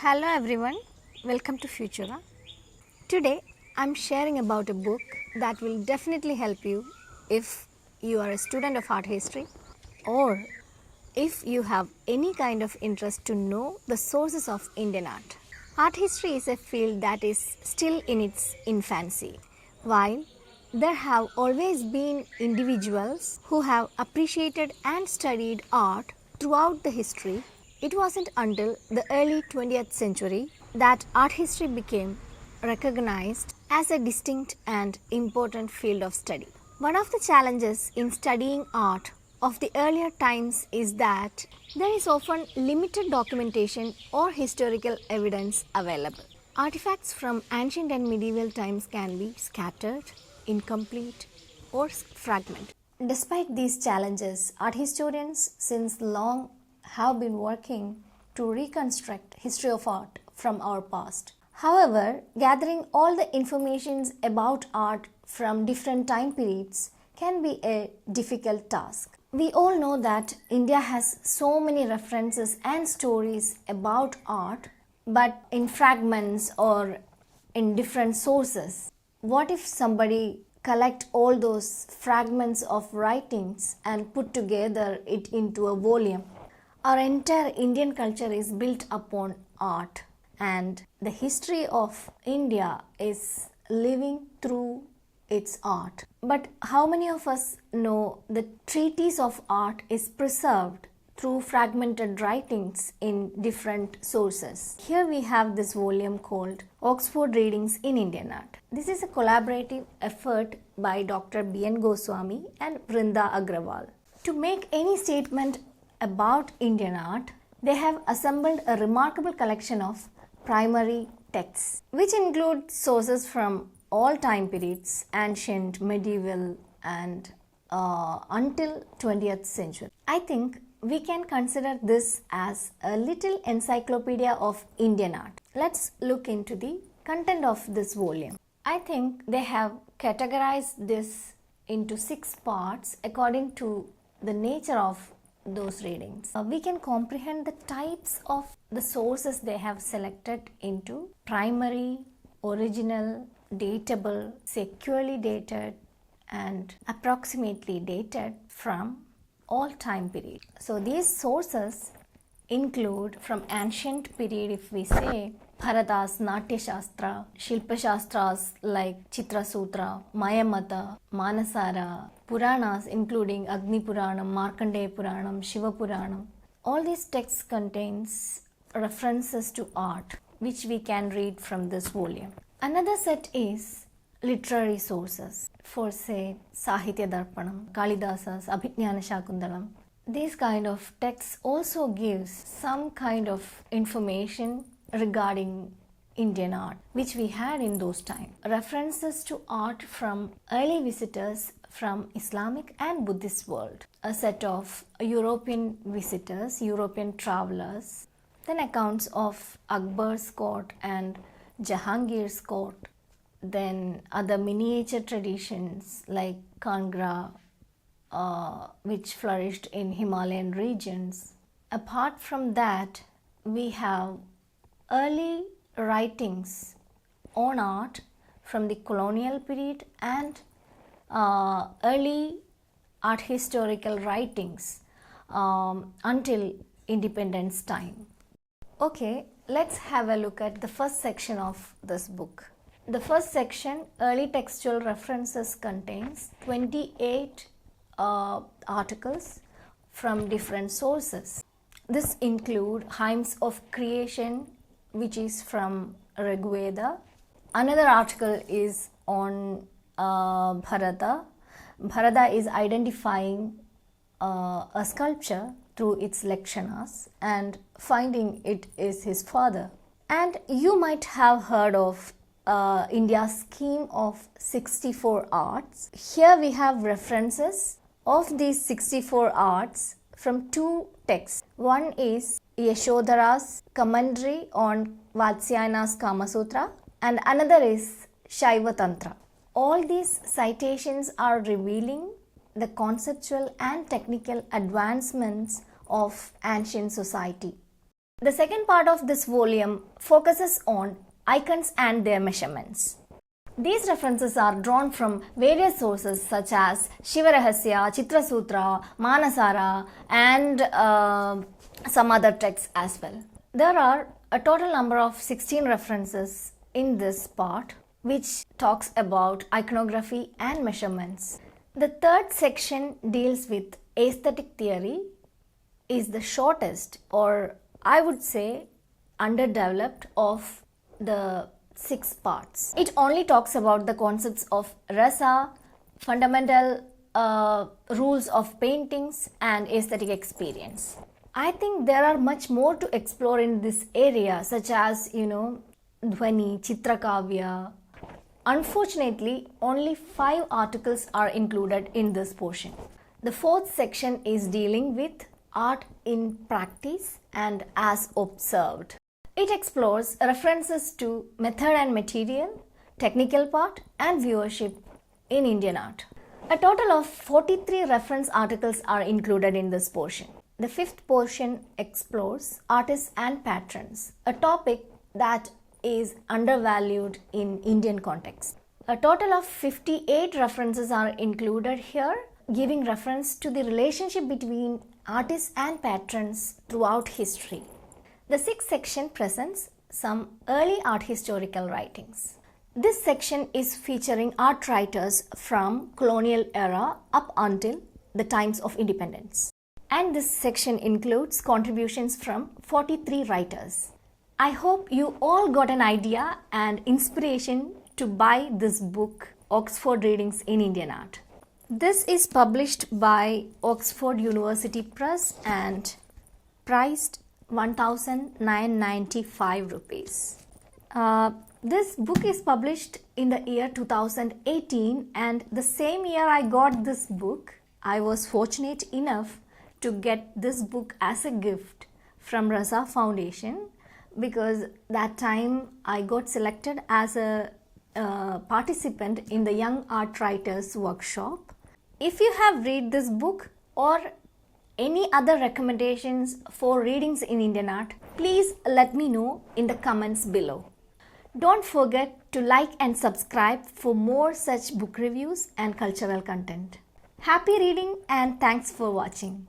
Hello everyone, welcome to Futura. Today I'm sharing about a book that will definitely help you if you are a student of art history or if you have any kind of interest to know the sources of Indian art. Art history is a field that is still in its infancy. While there have always been individuals who have appreciated and studied art throughout the history, it wasn't until the early 20th century that art history became recognized as a distinct and important field of study. One of the challenges in studying art of the earlier times is that there is often limited documentation or historical evidence available. Artifacts from ancient and medieval times can be scattered, incomplete, or fragmented. Despite these challenges, art historians since long have been working to reconstruct history of art from our past. However, gathering all the information about art from different time periods can be a difficult task. We all know that India has so many references and stories about art, but in fragments or in different sources. What if somebody collect all those fragments of writings and put together it into a volume? Our entire Indian culture is built upon art, and the history of India is living through its art. But how many of us know the treatise of art is preserved through fragmented writings in different sources? Here we have this volume called Oxford Readings in Indian Art. This is a collaborative effort by Dr. B.N. Goswami and Vrinda Agrawal. To make any statement about Indian art, they have assembled a remarkable collection of primary texts, which include sources from all time periods, ancient, medieval, and until 20th century. I think we can consider this as a little encyclopedia of Indian art. Let's look into the content of this volume. I think they have categorized this into 6 parts according to the nature of those readings. We can comprehend the types of the sources they have selected into primary, original, datable, securely dated, and approximately dated from all time period. So these sources include from ancient period, if we say Bharata's Natya Shastra, Shilpa Shastras like Chitra Sutra, Mayamata, Manasara, Puranas including Agni Puranam, Markandeya Puranam, Shiva Puranam. All these texts contains references to art which we can read from this volume. Another set is literary sources for say Sahitya Darpanam, Kalidasa's Abhijnana Shakuntalam. These kind of texts also gives some kind of information regarding Indian art which we had in those times. References to art from early visitors from Islamic and Buddhist world. A set of European visitors, European travelers. Then accounts of Akbar's court and Jahangir's court. Then other miniature traditions like Kangra, which flourished in Himalayan regions. Apart from that, we have early writings on art from the colonial period and early art historical writings until independence time. Okay, let's have a look at the first section of this book. The first section, early textual references, contains 28 articles from different sources. This include hymns of creation, which is from Rigveda. Another article is on Bharata. Bharata is identifying a sculpture through its lakshanas and finding it is his father. And you might have heard of India's scheme of 64 arts. Here we have references of these 64 arts from 2 texts. One is Yashodhara's commentary on Vatsyayana's Kama Sutra and another is Shaiva Tantra. All these citations are revealing the conceptual and technical advancements of ancient society. The second part of this volume focuses on icons and their measurements. These references are drawn from various sources such as Shivarahasya, Chitrasutra, Manasara, and some other texts as well. There are a total number of 16 references in this part which talks about iconography and measurements. The third section deals with aesthetic theory, is the shortest, or I would say underdeveloped, of the 6 parts. It only talks about the concepts of rasa, fundamental rules of paintings, and aesthetic experience. I think there are much more to explore in this area, such as, Dhwani, Chitrakavya. Unfortunately, only 5 articles are included in this portion. The fourth section is dealing with art in practice and as observed. It explores references to method and material, technical part, and viewership in Indian art. A total of 43 reference articles are included in this portion. The fifth portion explores artists and patrons, a topic that is undervalued in Indian context. A total of 58 references are included here, giving reference to the relationship between artists and patrons throughout history. The sixth section presents some early art historical writings. This section is featuring art writers from colonial era up until the times of independence. And this section includes contributions from 43 writers. I hope you all got an idea and inspiration to buy this book, Oxford Readings in Indian Art. This is published by Oxford University Press and priced 1,995 rupees. This book is published in the year 2018, and the same year I got this book, I was fortunate enough to get this book as a gift from Rasa Foundation, because that time I got selected as a participant in the Young Art Writers workshop. If you have read this book or any other recommendations for readings in Indian art, please let me know in the comments below. Don't forget to like and subscribe for more such book reviews and cultural content. Happy reading and thanks for watching.